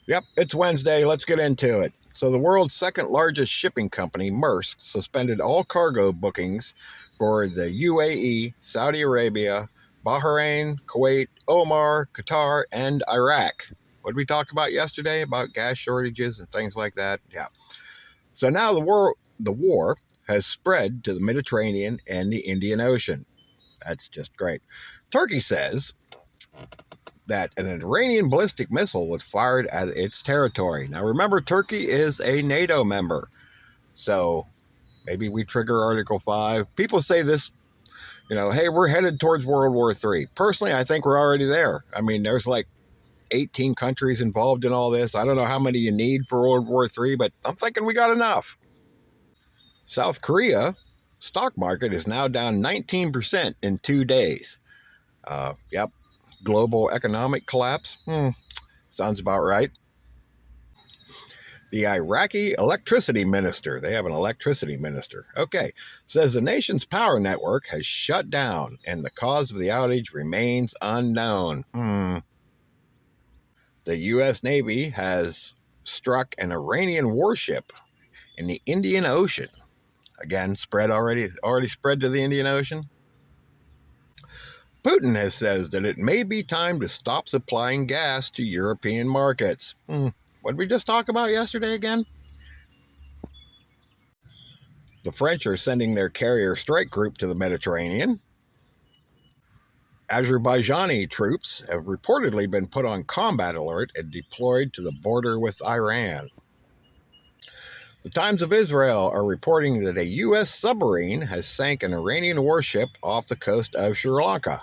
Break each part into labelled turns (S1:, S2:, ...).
S1: Yep, it's Wednesday. Let's get into it. So, the world's second largest shipping company, Maersk, suspended all cargo bookings for the UAE, Saudi Arabia, Bahrain, Kuwait, Oman, Qatar, and Iraq. What did we talk about yesterday about gas shortages and things like that? Yeah. So now the war has spread to the Mediterranean and the Indian Ocean. That's just great. Turkey says that an Iranian ballistic missile was fired at its territory. Now, remember, Turkey is a NATO member, so maybe we trigger Article 5. People say this, hey, we're headed towards World War III. Personally, I think we're already there. I mean, there's like 18 countries involved in all this. I don't know how many you need for World War III, but I'm thinking we got enough. South Korea stock market is now down 19% in 2 days. Yep, global economic collapse. Sounds about right. The Iraqi electricity minister, they have an electricity minister, says the nation's power network has shut down and the cause of the outage remains unknown. The U.S. Navy has struck an Iranian warship in the Indian Ocean. Again, already spread to the Indian Ocean. Putin has said that it may be time to stop supplying gas to European markets. What did we just talk about yesterday again? The French are sending their carrier strike group to the Mediterranean. Azerbaijani troops have reportedly been put on combat alert and deployed to the border with Iran. The Times of Israel are reporting that a U.S. submarine has sank an Iranian warship off the coast of Sri Lanka,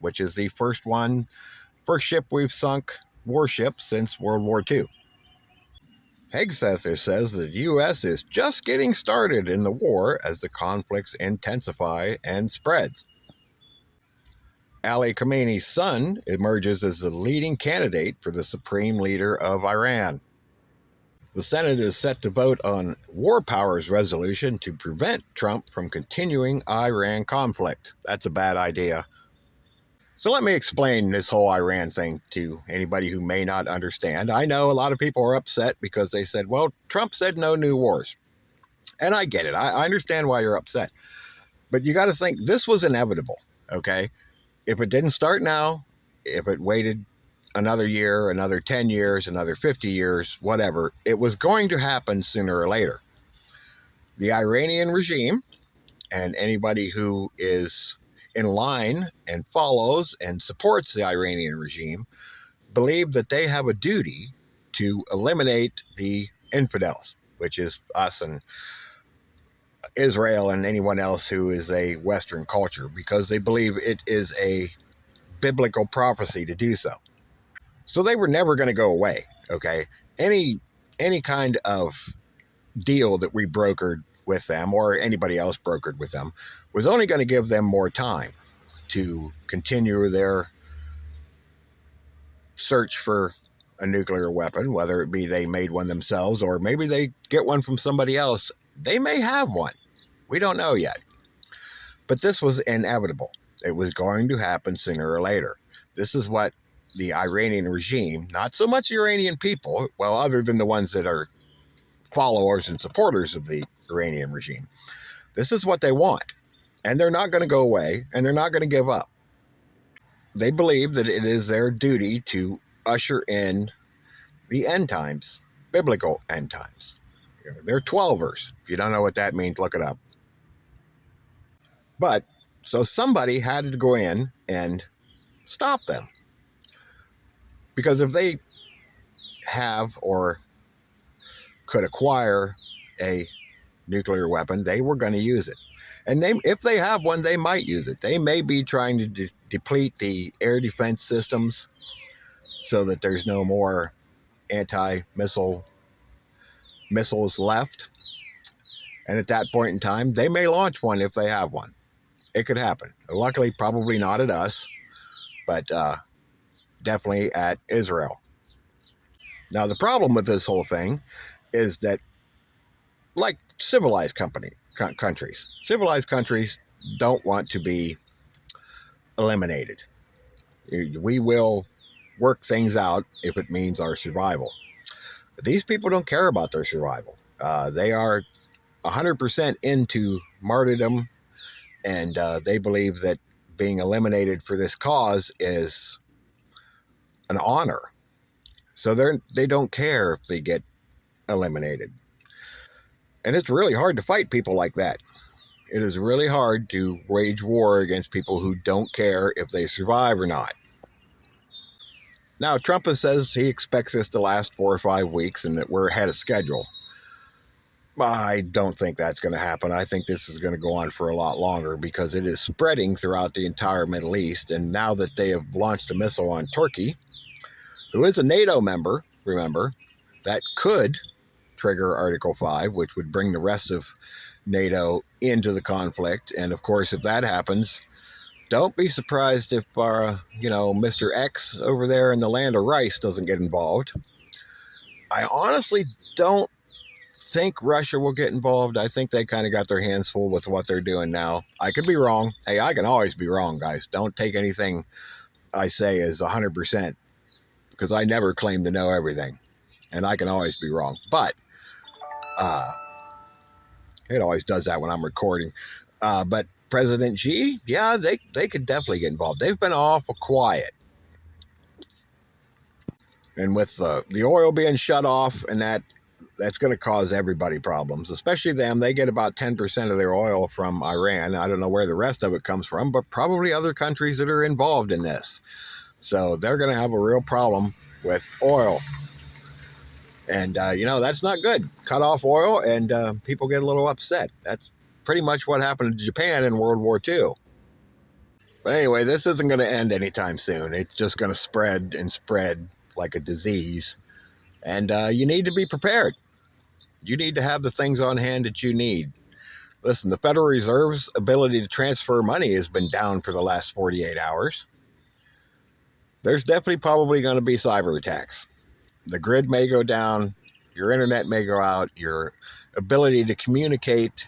S1: which is the first ship we've sunk warship since World War II. Hegseth says the U.S. is just getting started in the war as the conflicts intensify and spreads. Ali Khamenei's son emerges as the leading candidate for the supreme leader of Iran. The Senate is set to vote on war powers resolution to prevent Trump from continuing Iran conflict. That's a bad idea. So let me explain this whole Iran thing to anybody who may not understand. I know a lot of people are upset because they said, well, Trump said no new wars. And I get it. I understand why you're upset. But you got to think this was inevitable, okay? If it didn't start now, if it waited another year, another 10 years, another 50 years, whatever, it was going to happen sooner or later. The Iranian regime and anybody who is in line and follows and supports the Iranian regime believe that they have a duty to eliminate the infidels, which is us and Israel and anyone else who is a Western culture, because they believe it is a biblical prophecy to do so. So they were never going to go away, okay? Any kind of deal that we brokered with them or anybody else brokered with them was only going to give them more time to continue their search for a nuclear weapon, whether it be they made one themselves or maybe they get one from somebody else. They may have one. We don't know yet. But this was inevitable. It was going to happen sooner or later. This is what the Iranian regime, not so much the Iranian people, well, other than the ones that are followers and supporters of the Iranian regime, this is what they want. And they're not going to go away, and they're not going to give up. They believe that it is their duty to usher in the end times, biblical end times. They're 12ers. If you don't know what that means, look it up. But, so somebody had to go in and stop them. Because if they have or could acquire a nuclear weapon, they were going to use it. And if they have one, they might use it. They may be trying to deplete the air defense systems so that there's no more anti-missile missiles left. And at that point in time, they may launch one if they have one. It could happen. Luckily, probably not at us, but definitely at Israel. Now, the problem with this whole thing is that, like civilized countries don't want to be eliminated. We will work things out if it means our survival. But these people don't care about their survival. They are 100% into martyrdom, and they believe that being eliminated for this cause is an honor. So they don't care if they get eliminated. And it's really hard to fight people like that. It is really hard to wage war against people who don't care if they survive or not. Now, Trump says he expects this to last 4 or 5 weeks and that we're ahead of schedule. I don't think that's going to happen. I think this is going to go on for a lot longer because it is spreading throughout the entire Middle East. And now that they have launched a missile on Turkey, who is a NATO member, remember, that could trigger Article 5, which would bring the rest of NATO into the conflict. And of course, if that happens, don't be surprised if our, Mr. X over there in the land of rice doesn't get involved. I honestly don't think Russia will get involved. I think they kind of got their hands full with what they're doing now. I could be wrong. Hey, I can always be wrong, guys. Don't take anything I say as 100% because I never claim to know everything, and I can always be wrong. But it always does that when I'm recording. But President Xi, yeah, they could definitely get involved. They've been awful quiet. And with the oil being shut off and that's going to cause everybody problems, especially them. They get about 10% of their oil from Iran. I don't know where the rest of it comes from, but probably other countries that are involved in this. So they're going to have a real problem with oil. And, that's not good. Cut off oil and people get a little upset. That's pretty much what happened to Japan in World War II. But anyway, this isn't going to end anytime soon. It's just going to spread and spread like a disease. And you need to be prepared. You need to have the things on hand that you need. Listen, the Federal Reserve's ability to transfer money has been down for the last 48 hours. There's definitely probably going to be cyber attacks. The grid may go down, your internet may go out, your ability to communicate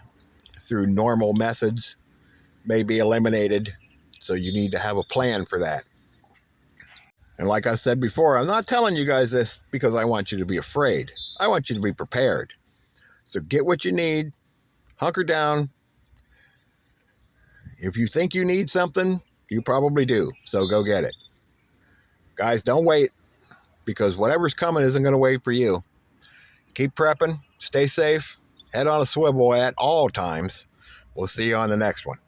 S1: through normal methods may be eliminated. So you need to have a plan for that. And like I said before, I'm not telling you guys this because I want you to be afraid. I want you to be prepared. So get what you need, hunker down. If you think you need something, you probably do. So go get it. Guys, don't wait because whatever's coming isn't going to wait for you. Keep prepping, stay safe, head on a swivel at all times. We'll see you on the next one.